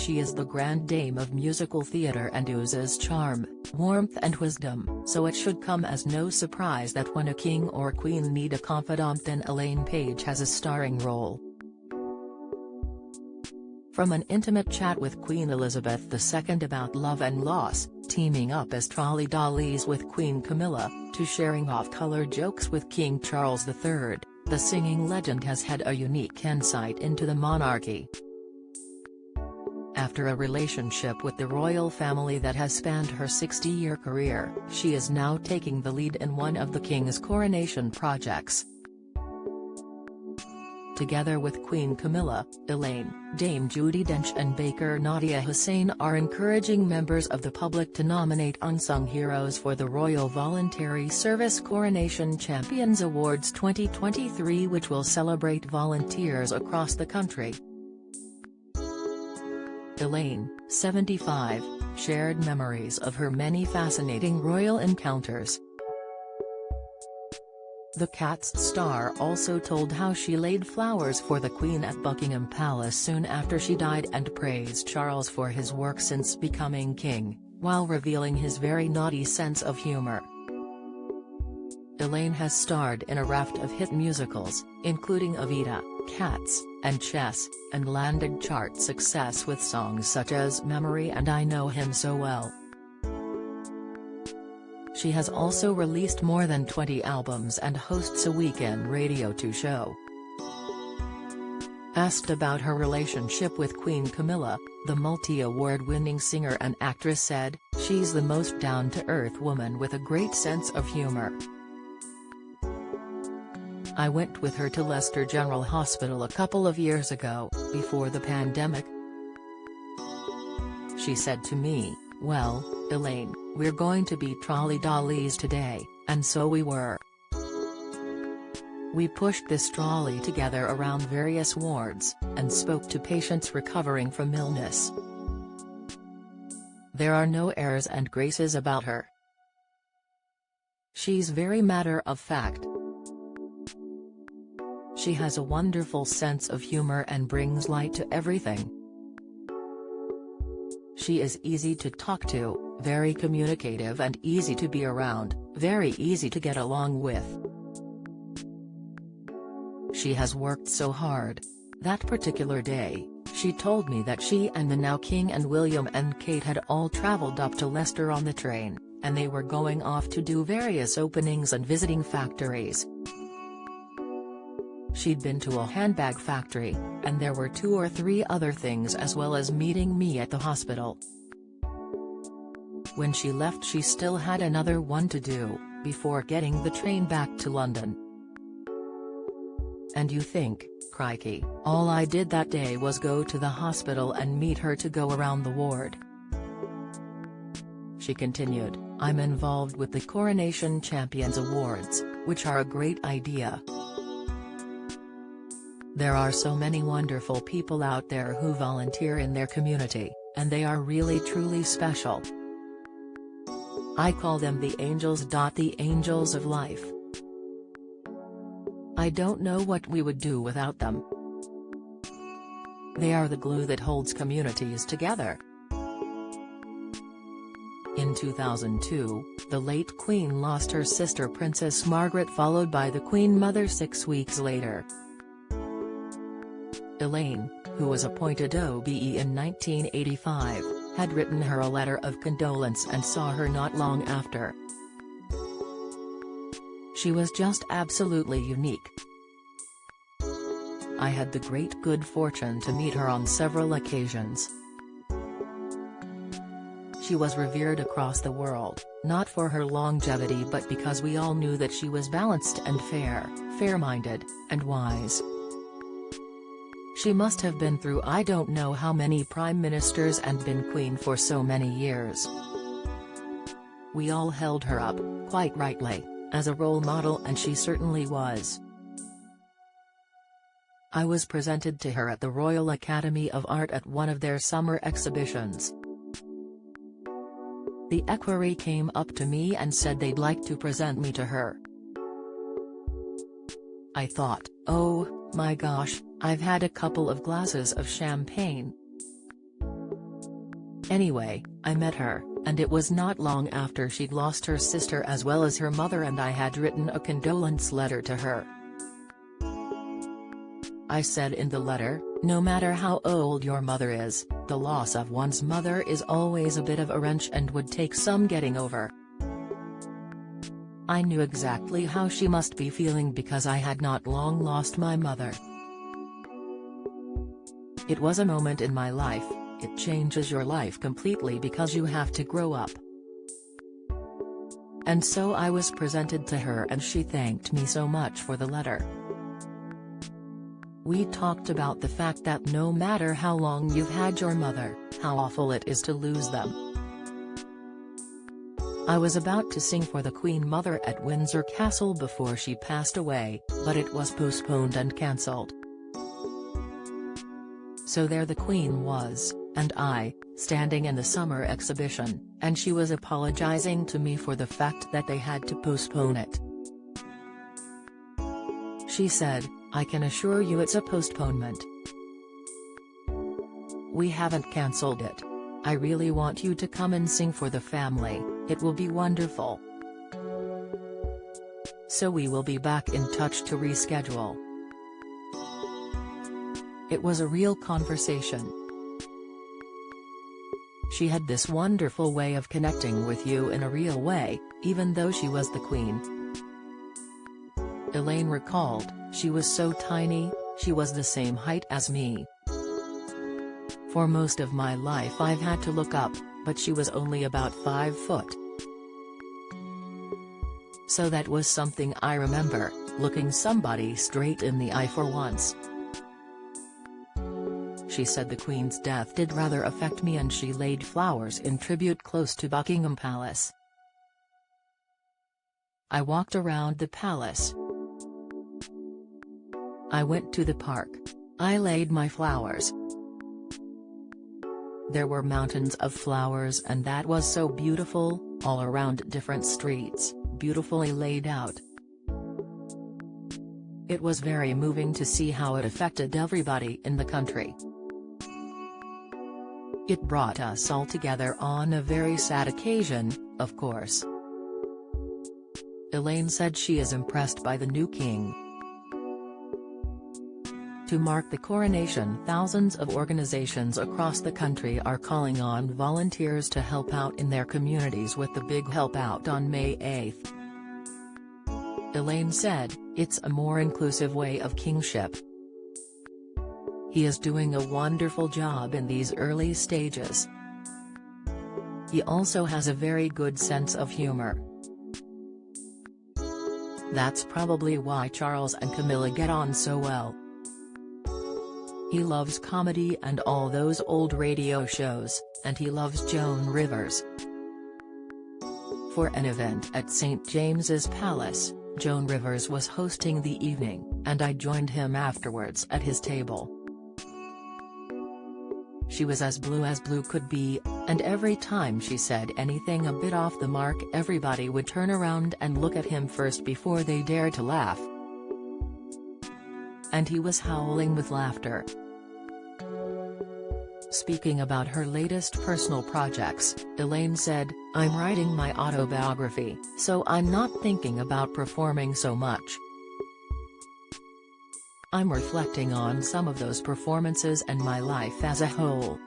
she is the grand dame of musical theatre and oozes charm, warmth and wisdom, so it should come as no surprise that when a king or queen need a confidant, then Elaine Paige has a starring role. From an intimate chat with Queen Elizabeth II about love and loss, teaming up as trolley dollies with Queen Camilla, to sharing off-color jokes with King Charles III, the singing legend has had a unique insight into the monarchy. After a relationship with the royal family that has spanned her 60-year career, she is now taking the lead in one of the king's coronation projects. Together with Queen Camilla, Elaine, Dame Judi Dench and Baker Nadia Hussain are encouraging members of the public to nominate unsung heroes for the Royal Voluntary Service Coronation Champions Awards 2023, which will celebrate volunteers across the country. Elaine, 75, shared memories of her many fascinating royal encounters. The Cat's star also told how she laid flowers for the Queen at Buckingham Palace soon after she died and praised Charles for his work since becoming king, while revealing his very naughty sense of humor. Elaine has starred in a raft of hit musicals, including Evita, Cats, and Chess, and landed chart success with songs such as Memory and I Know Him So Well. She has also released more than 20 albums and hosts a weekend radio 2 show. Asked about her relationship with Queen Camilla, the multi-award-winning singer and actress said, "She's the most down-to-earth woman with a great sense of humor. I went with her to Leicester General Hospital a couple of years ago, before the pandemic. She said to me, 'Well, Elaine, we're going to be trolley dollies today,' and so we were. We pushed this trolley together around various wards, and spoke to patients recovering from illness. There are no airs and graces about her. She's very matter of fact. She has a wonderful sense of humor and brings light to everything. She is easy to talk to, very communicative and easy to be around, very easy to get along with. She has worked so hard. That particular day, she told me that she and the now King and William and Kate had all traveled up to Leicester on the train, and they were going off to do various openings and visiting factories. She'd been to a handbag factory, and there were 2 or 3 other things as well as meeting me at the hospital. When she left she still had another one to do, before getting the train back to London. And you think, crikey, all I did that day was go to the hospital and meet her to go around the ward." She continued, "I'm involved with the Coronation Champions Awards, which are a great idea. There are so many wonderful people out there who volunteer in their community, and they are really truly special. I call them the angels. The angels of life. I don't know what we would do without them. They are the glue that holds communities together." In 2002, the late Queen lost her sister Princess Margaret, followed by the Queen Mother 6 weeks later. Elaine, who was appointed OBE in 1985, had written her a letter of condolence and saw her not long after. "She was just absolutely unique. I had the great good fortune to meet her on several occasions. She was revered across the world, not for her longevity but because we all knew that she was balanced and fair-minded, and wise. She must have been through I don't know how many prime ministers and been queen for so many years. We all held her up, quite rightly, as a role model, and she certainly was. I was presented to her at the Royal Academy of Art at one of their summer exhibitions. The equerry came up to me and said they'd like to present me to her. I thought, oh, my gosh, I've had a couple of glasses of champagne. Anyway, I met her, and it was not long after she'd lost her sister as well as her mother, and I had written a condolence letter to her. I said in the letter, no matter how old your mother is, the loss of one's mother is always a bit of a wrench and would take some getting over. I knew exactly how she must be feeling because I had not long lost my mother. It was a moment in my life. It changes your life completely because you have to grow up. And so I was presented to her and she thanked me so much for the letter. We talked about the fact that no matter how long you've had your mother, how awful it is to lose them. I was about to sing for the Queen Mother at Windsor Castle before she passed away, but it was postponed and cancelled. So there the Queen was, and I, standing in the summer exhibition, and she was apologizing to me for the fact that they had to postpone it. She said, I can assure you it's a postponement. We haven't cancelled it. I really want you to come and sing for the family, it will be wonderful. So we will be back in touch to reschedule. It was a real conversation. She had this wonderful way of connecting with you in a real way, even though she was the Queen. Elaine recalled, she was so tiny, she was the same height as me. For most of my life I've had to look up, but she was only about 5 foot. So that was something I remember, looking somebody straight in the eye for once. She said the Queen's death did rather affect me and she laid flowers in tribute close to Buckingham Palace. I walked around the palace. I went to the park. I laid my flowers. There were mountains of flowers and that was so beautiful, all around different streets, beautifully laid out. It was very moving to see how it affected everybody in the country. It brought us all together on a very sad occasion, of course. Elaine said she is impressed by the new king. To mark the coronation, thousands of organizations across the country are calling on volunteers to help out in their communities with the Big Help Out on May 8. Elaine said, it's a more inclusive way of kingship. He is doing a wonderful job in these early stages. He also has a very good sense of humor. That's probably why Charles and Camilla get on so well. He loves comedy and all those old radio shows, and he loves Joan Rivers. For an event at St. James's Palace, Joan Rivers was hosting the evening, and I joined him afterwards at his table. She was as blue could be, and every time she said anything a bit off the mark everybody would turn around and look at him first before they dared to laugh. And he was howling with laughter. Speaking about her latest personal projects, Elaine said, I'm writing my autobiography, so I'm not thinking about performing so much. I'm reflecting on some of those performances and my life as a whole.